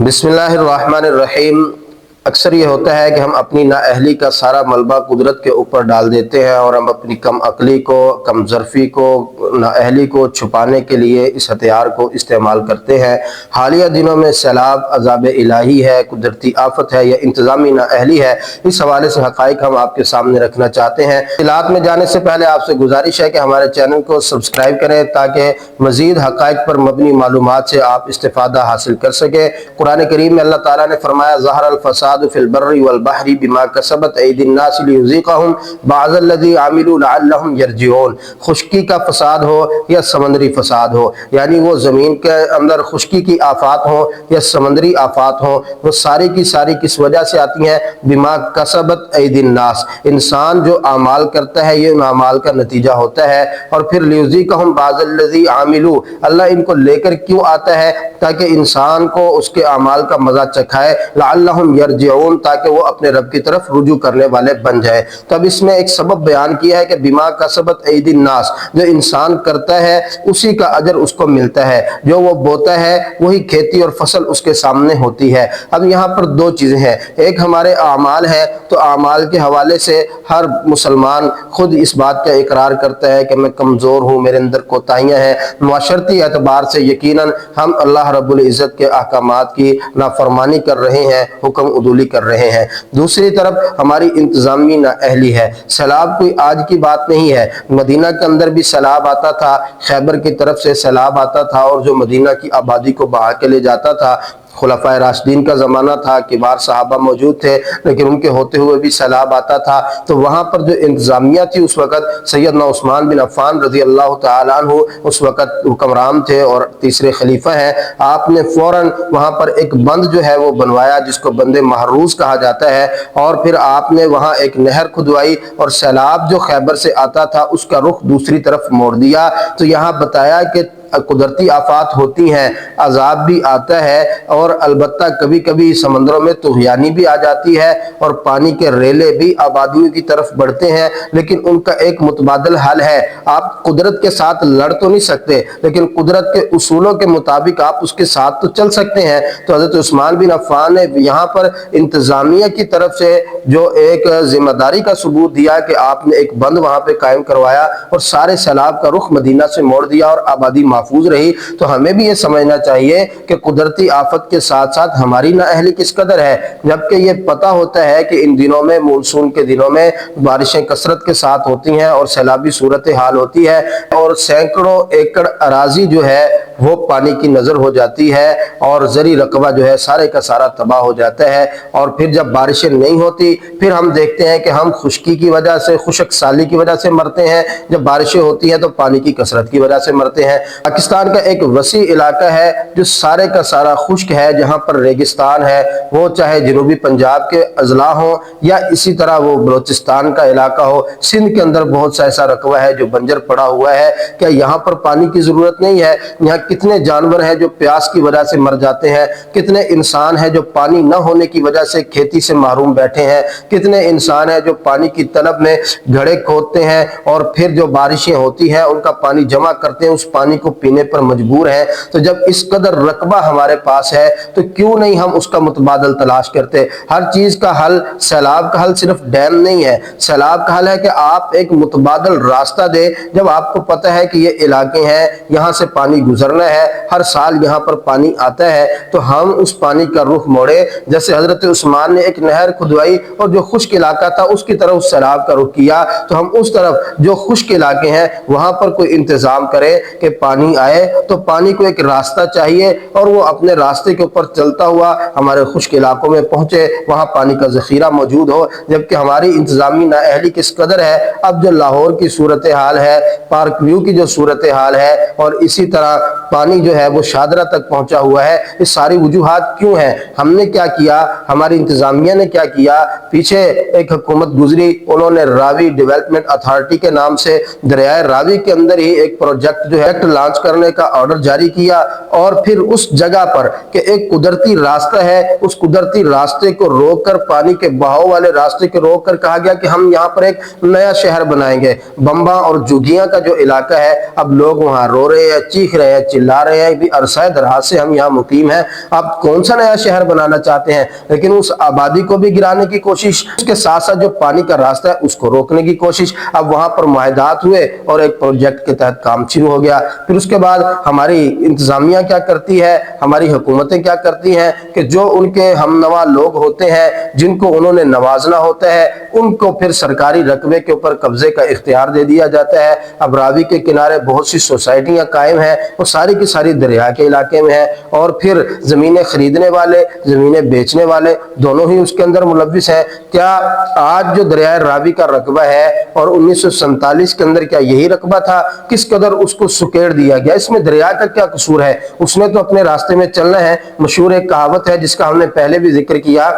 बिस्मिल्लाहिर्रहमानिर्रहीम। अक्सर ये होता है कि हम अपनी नाअहली का सारा मलबा कुदरत के ऊपर डाल देते हैं और हम अपनी कम अकली को, कम ज़रफ़ी को, नाअहली को छुपाने के लिए इस हथियार को इस्तेमाल करते हैं। हालिया दिनों में सैलाब अज़ाब इलाही है, कुदरती आफत है या इंतज़ामी नाअहली है। इस हवाले से हक़ाइक़ हम आपके सामने रखना चाहते हैं। इलाक़ में जाने से पहले आपसे गुजारिश है कि हमारे चैनल को सब्सक्राइब करें ताकि मज़ीद हक़ाइक़ पर मबनी मालूमात से आप इस्तिफ़ादा हासिल कर सकें। कुरान करीम में अल्लाह ताला ने फरमाया, ज़हरल फ़सादु फ़िल बर्रि वल बहरि बिमा कसबत ऐदिन नास लियुज़ीक़हुम बअज़ल्लज़ी आमिलू लअल्लहुम यरजिऊन। खुश्की का फसाद हो या समंदरी फसाद हो, यानी वो ज़मीन के अंदर खुश्की की आफात हो या समंदरी आफात हो, वो सारी की सारी किस वजह से आती हैं? बिमा कसबत ऐदिन नास। इंसान जो आमाल करता है ये उन आमाल का नतीजा होता है। और फिर लियुज़ीक़हुम बअज़ल्लज़ी आमिलू, अल्लाह इनको लेकर क्यों आता है? ताकि इंसान को उसके आमाल का मजा चखाए। लअल्लहुम यरजिऊन, ताकि वो अपने रब की तरफ रुजू करने वाले बन जाए। तो अब इसमें एक सबब बयान किया है कि बिमा कसबत ऐदिन नास, जो इंसान करता है उसी का अजर उसको मिलता है। जो वो बोता है वही खेती और फसल उसके सामने होती है। अब यहाँ पर दो चीज़ें हैं, एक हमारे आमाल है, तो आमाल के हवाले से हर मुसलमान खुद इस बात का इकरार करता है कि मैं कमज़ोर हूँ, मेरे अंदर कोताहियाँ हैं। माशरती एतबार से यकीनन हम अल्लाह रब्बुल इज़्ज़त के अहकामात की नाफरमानी कर रहे हैं, हुक्म उदूली कर रहे हैं। दूसरी तरफ हमारी इंतज़ामी नाअहली है। सैलाब कोई आज की बात नहीं है, मदीना के अंदर भी सैलाब आता था, खैबर की तरफ से सैलाब आता था और जो मदीना की आबादी को बहा के ले जाता था। खुलफाए राशिदीन का ज़माना था, किबार सहाबा मौजूद थे, लेकिन उनके होते हुए भी सैलाब आता था। तो वहाँ पर जो इंतज़ामिया थी उस वक़्त सैयदना उस्मान बिन अफ़्फ़ान रज़ी अल्लाह तआला अन्हु उस वक़्त हुक्मरान थे और तीसरे खलीफा हैं। आपने फ़ौरन वहाँ पर एक बंद जो है वो बनवाया जिसको बंदे महरूज़ कहा जाता है, और फिर आपने वहाँ एक नहर खुदवाई और सैलाब जो खैबर से आता था उसका रुख दूसरी तरफ मोड़ दिया। तो यहाँ बताया कि कुदरती आफात होती हैं, अजाब भी आता है और अलबत्ता कभी कभी समंदरों में तुग़यानी भी आ जाती है और पानी के रेले भी आबादियों की तरफ बढ़ते हैं, लेकिन उनका एक मुतबादल हल है। आप कुदरत के साथ लड़ तो नहीं सकते, लेकिन कुदरत के उसूलों के मुताबिक आप उसके साथ तो चल सकते हैं। तो हज़रत उस्मान बिन अफ़्फ़ान ने यहाँ पर इंतज़ामिया की तरफ से जो एक जिम्मेदारी का सबूत दिया कि आपने एक बंद वहाँ पे कायम करवाया और सारे सैलाब का रुख मदीना से मोड़ दिया और आबादी महफूज रही। तो हमें भी ये समझना चाहिए कि कुदरती आफत के साथ साथ हमारी नाअहली किस कदर है, जबकि ये पता होता है कि इन दिनों में, मानसून के दिनों में बारिशें कसरत के साथ होती हैं और सैलाबी सूरत हाल होती है और सैकड़ों एकड़ अराजी जो है वो पानी की नज़र हो जाती है और ज़री रकबा जो है सारे का सारा तबाह हो जाता है। और फिर जब बारिशें नहीं होती फिर हम देखते हैं कि हम खुश्की की वजह से, खुशक साली की वजह से मरते हैं, जब बारिशें होती हैं तो पानी की कसरत की वजह से मरते हैं। पाकिस्तान का एक वसी इलाका है जो सारे का सारा खुश्क है, जहाँ पर रेगिस्तान है, वो चाहे जनूबी पंजाब के अजला हो या इसी तरह वो बलोचिस्तान का इलाका हो। सिंध के अंदर बहुत सा ऐसा रकबा है जो बंजर पड़ा हुआ है। क्या यहाँ पर पानी की ज़रूरत नहीं है? यहाँ कितने जानवर हैं जो प्यास की वजह से मर जाते हैं, कितने इंसान हैं जो पानी न होने की वजह से खेती से महरूम बैठे हैं, कितने इंसान हैं जो पानी की तलब में घड़े खोदते हैं और फिर जो बारिशें होती हैं उनका पानी जमा करते हैं, उस पानी को पीने पर मजबूर हैं। तो जब इस कदर रकबा हमारे पास है तो क्यों नहीं हम उसका मुतबादल तलाश करते? हर चीज़ का हल, सैलाब का हल सिर्फ डैम नहीं है, सैलाब का हल है कि आप एक मुतबादल रास्ता दे। जब आपको पता है कि ये इलाके हैं, यहाँ से पानी गुजरना है, हर साल यहाँ पर पानी आता है, तो हम उस पानी का रुख मोड़े। जैसे हजरत उस्मान ने एक नहर खुदवाई और जो खुश्क इलाका था उसकी तरफ उस सैलाब का रुख किया, तो हम उस तरफ जो खुश्क इलाके हैं वहाँ पर कोई इंतज़ाम करे कि पानी आए। तो पानी को एक रास्ता चाहिए और वो अपने रास्ते के ऊपर चलता हुआ हमारे खुश्क इलाकों में पहुँचे, वहाँ पानी का ज़ख़ीरा मौजूद हो। जबकि हमारी इंतज़ामी नाअहली किस कदर है। अब जो लाहौर की सूरत हाल है, पार्क व्यू की जो सूरत हाल है और इसी तरह पानी जो है वो शादरा तक पहुंचा हुआ है, ये सारी वजूहात क्यों हैं? हमने क्या किया, हमारी इंतजामिया ने क्या किया? पीछे एक हुकूमत गुजरी, उन्होंने रावी डेवलपमेंट अथॉरिटी के नाम से दरियाए रावी के अंदर ही एक प्रोजेक्ट जो है लॉन्च करने का ऑर्डर जारी किया और फिर उस जगह पर कि एक कुदरती रास्ता है, उस कुदरती रास्ते को रोककर, पानी के बहाव वाले रास्ते को रोककर कहा गया कि हम यहाँ पर एक नया शहर बनाएंगे। बम्बा और जुगियां का जो इलाका है, अब लोग वहाँ रो रहे हैं, चीख रहे हैं, चिल्ला रहे हैं कि अरसा दराज से हम यहाँ मुकीम हैं, आप कौन सा नया शहर बनाना चाहते हैं, लेकिन उस आबादी को भी गिराने की कोशिश, उसके साथ साथ जो पानी का रास्ता है उसको रोकने की कोशिश। अब वहां पर मुआहदात हुए और एक प्रोजेक्ट के तहत काम शुरू हो गया। फिर उसके बाद हमारी इंतजामिया क्या करती है, हमारी हुकूमतें क्या करती हैं कि जो उनके हमनवा लोग होते हैं जिनको उन्होंने नवाजना होता है, उनको फिर सरकारी रकबे के ऊपर कब्जे का इख्तियार दे दिया जाता है। अब रावी के किनारे बहुत सी सोसाइटियां कायम हैं, वो सारी की सारी दरिया के इलाके में है, और फिर जमीनें खरीदने वाले, जमीनें बेचने वाले दोनों ही उसके अंदर मुलव्विस हैं। क्या आज जो दरिया रावी का रकबा है और 1947 के अंदर क्या यही रकबा था? किस कदर उसको सुकेड़ दिया गया, इसमें दरिया का क्या कसूर है? उसने तो अपने रास्ते में चलना है। मशहूर एक कहावत है जिसका हमने पहले भी जिक्र किया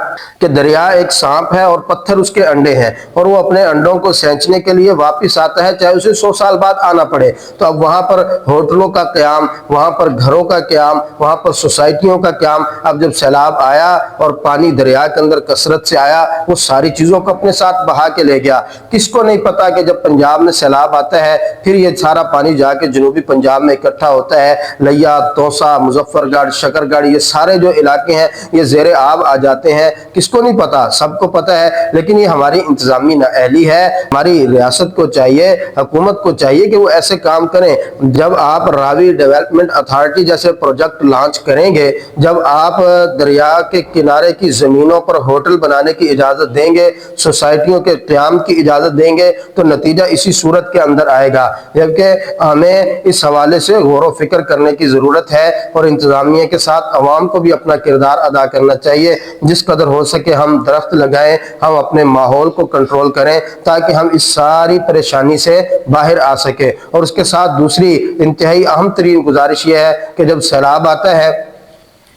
कि दरिया एक सांप है और पत्थर उसके अंडे हैं, और वो अपने अंडों को सेंचने के लिए वापिस आता है, चाहे उसे 100 साल बाद आना पड़े। तो अब वहां पर होटलों का क्याम, वहां पर घरों का क्याम, वहां पर सोसाइटियों का क्याम। अब जब सैलाब आया और पानी दरिया के अंदर कसरत से आया, वो सारी चीजों को अपने साथ बहा के ले गया। किसको नहीं पता कि जब पंजाब में सैलाब आता है फिर ये सारा पानी जाके जनूबी पंजाब में इकट्ठा होता है। लिया, तोसा, मुजफ्फरगढ़, शकरगढ़, ये सारे जो इलाके हैं ये जेरे आब आ जाते हैं। किसको नहीं पता? सबको पता है, लेकिन ये हमारी इंतजामी नाअहली है। हमारी रियासत को चाहिए, हुकूमत को चाहिए कि वो ऐसे काम करें। जब आप रावी डेवलपमेंट अथॉरिटी जैसे प्रोजेक्ट लॉन्च करेंगे, जब आप दरिया के किनारे की जमीनों पर होटल बनाने की इजाजत देंगे, सोसाइटियों के क्याम की इजाजत देंगे, तो नतीजा इसी सूरत के अंदर आएगा। जबकि हमें इस हवाले से गौर व फिक्र करने की जरूरत है और इंतजामिया के साथ अवाम को भी अपना किरदार अदा करना चाहिए। जिस कदर हो सके हम दरख्त लगाएं, हम अपने माहौल को कंट्रोल करें ताकि हम इस सारी परेशानी से बाहर आ सके। और उसके साथ दूसरी इंतहाई अहम तरीन गुजारिश यह है कि जब सैलाब आता है,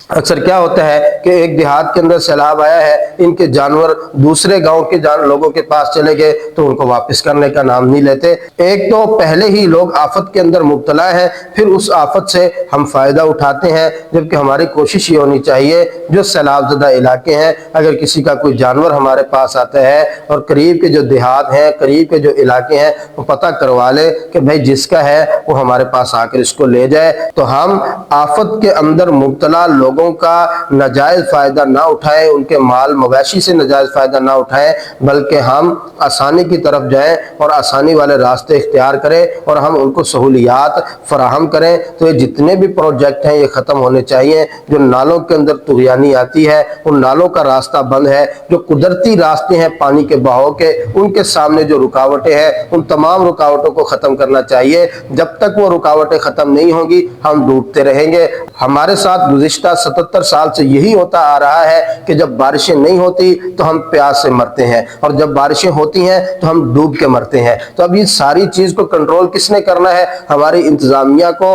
अक्सर क्या होता है कि एक देहात के अंदर सैलाब आया है, इनके जानवर दूसरे गांव के लोगों के पास चले गए तो उनको वापस करने का नाम नहीं लेते। एक तो पहले ही लोग आफत के अंदर मुब्तला है, फिर उस आफत से हम फायदा उठाते हैं। जबकि हमारी कोशिश ये होनी चाहिए, जो सैलाब ज़दा इलाके हैं, अगर किसी का कोई जानवर हमारे पास आता है और करीब के जो देहात हैं, करीब के जो इलाके हैं, वो पता करवा ले कि भाई जिसका है वो हमारे पास आकर इसको ले जाए। तो हम आफत के अंदर मुब्तला लोगों का नाजायज फायदा ना उठाएं, उनके माल मवेशी से नाजायज फायदा ना उठाएं, बल्कि हम आसानी की तरफ जाएं और आसानी वाले रास्ते इख्तियार करें और हम उनको सहूलियात फराहम करें। तो ये जितने भी प्रोजेक्ट हैं ये ख़त्म होने चाहिए। जो नालों के अंदर तुग़यानी आती है, उन नालों का रास्ता बंद है। जो कुदरती रास्ते हैं पानी के बहाव के, उनके सामने जो रुकावटें हैं, उन तमाम रुकावटों को ख़त्म करना चाहिए। जब तक वो रुकावटें ख़त्म नहीं होंगी हम डूबते रहेंगे। हमारे साथ गुज़िश्ता 77 साल से यही होता आ रहा है कि जब बारिशें नहीं होती तो हम प्यास से मरते हैं, और जब बारिशें होती हैं तो हम डूब के मरते हैं। तो अब ये सारी चीज को कंट्रोल किसने करना है? हमारी इंतजामिया को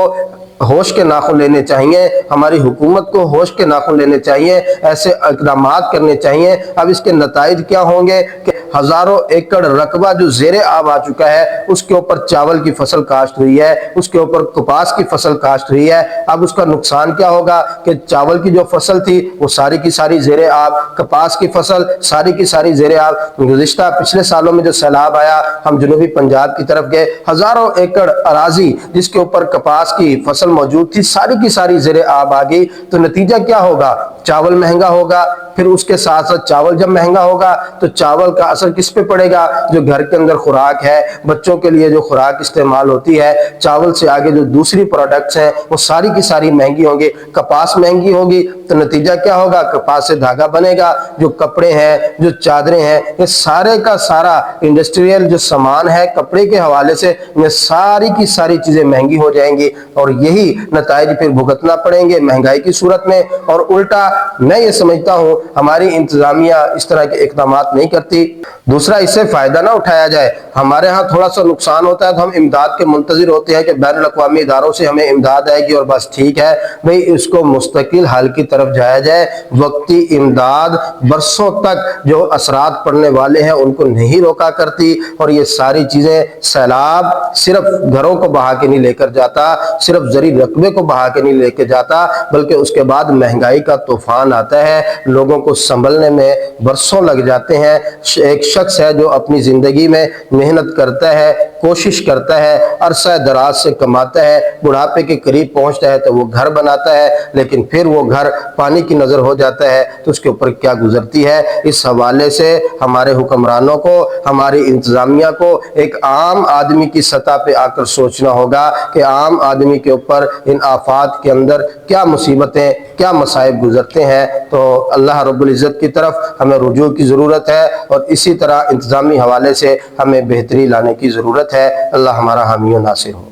होश के नाखून लेने चाहिए, हमारी हुकूमत को होश के नाखून लेने चाहिए, ऐसे इक़दामात करने चाहिए। अब इसके नताइज क्या होंगे कि हजारों एकड़ रकबा जो ज़ेरे आब आ चुका है, उसके ऊपर चावल की फसल काश्त हुई है, उसके ऊपर कपास की फसल काश्त हुई है। अब उसका नुकसान क्या होगा कि चावल की जो फसल थी वो सारी की सारी ज़ेरे आब, कपास की फसल सारी की सारी ज़ेरे आब। गुज़िश्ता पिछले सालों में जो सैलाब आया, हम जनूबी पंजाब की तरफ गए, हजारों एकड़ अराजी जिसके ऊपर कपास की फसल मौजूद थी सारी की सारी ज़ेरे आब आ गई। तो नतीजा क्या होगा? चावल महंगा होगा। फिर उसके साथ साथ चावल जब महंगा होगा तो चावल का असर किस पे पड़ेगा? जो घर के अंदर खुराक है, बच्चों के लिए जो खुराक इस्तेमाल होती है, चावल से आगे जो दूसरी प्रोडक्ट्स हैं वो सारी की सारी महंगी होंगी। कपास महंगी होगी तो नतीजा क्या होगा? कपास से धागा बनेगा, जो कपड़े हैं, जो चादरें हैं, ये सारे का सारा इंडस्ट्रियल जो सामान है कपड़े के हवाले से, ये सारी की सारी चीजें महंगी हो जाएंगी और यही नताइज फिर भुगतना पड़ेंगे महंगाई की सूरत में। और उल्टा मैं ये समझता हूँ हमारी इंतजामिया इस तरह के इक़दामात नहीं करती। दूसरा, इससे फायदा ना उठाया जाए। हमारे यहाँ थोड़ा सा नुकसान होता है तो हम इमदाद के मुंतजिर होते हैं कि बैनुल अक़वामी इदारों से हमें इमदाद आएगी और बस ठीक है भाई, इसको मुस्तकिल हल की तरफ जाया जाए। वक्ती इमदाद बरसों तक जो असरात पड़ने वाले हैं उनको नहीं रोका करती। और ये सारी चीजें, सैलाब सिर्फ घरों को बहा के नहीं लेकर जाता, सिर्फ जरी معاشرتی رقبے کو بہا کے نہیں لے کے جاتا، بلکہ اس کے بعد مہنگائی کا طوفان آتا ہے، لوگوں کو سنبھلنے میں برسوں لگ جاتے ہیں۔ ایک شخص ہے جو اپنی زندگی میں محنت کرتا ہے، کوشش کرتا ہے، عرصہ دراز سے کماتا ہے، بڑھاپے کے قریب پہنچتا ہے تو وہ گھر بناتا ہے، لیکن پھر وہ گھر پانی کی نظر ہو جاتا ہے تو اس کے اوپر کیا گزرتی ہے۔ اس حوالے سے ہمارے حکمرانوں کو، ہماری انتظامیہ کو ایک عام آدمی کی سطح پہ آ کر سوچنا ہوگا کہ عام آدمی کے اوپر ان آفات کے اندر کیا مصیبتیں، کیا مصائب گزرتے ہیں۔ تو اللہ رب العزت کی طرف ہمیں رجوع کی ضرورت ہے، اور اسی طرح انتظامی حوالے سے ہمیں بہتری لانے کی ضرورت ہے۔ اللہ ہمارا حامی و ناصر ہو۔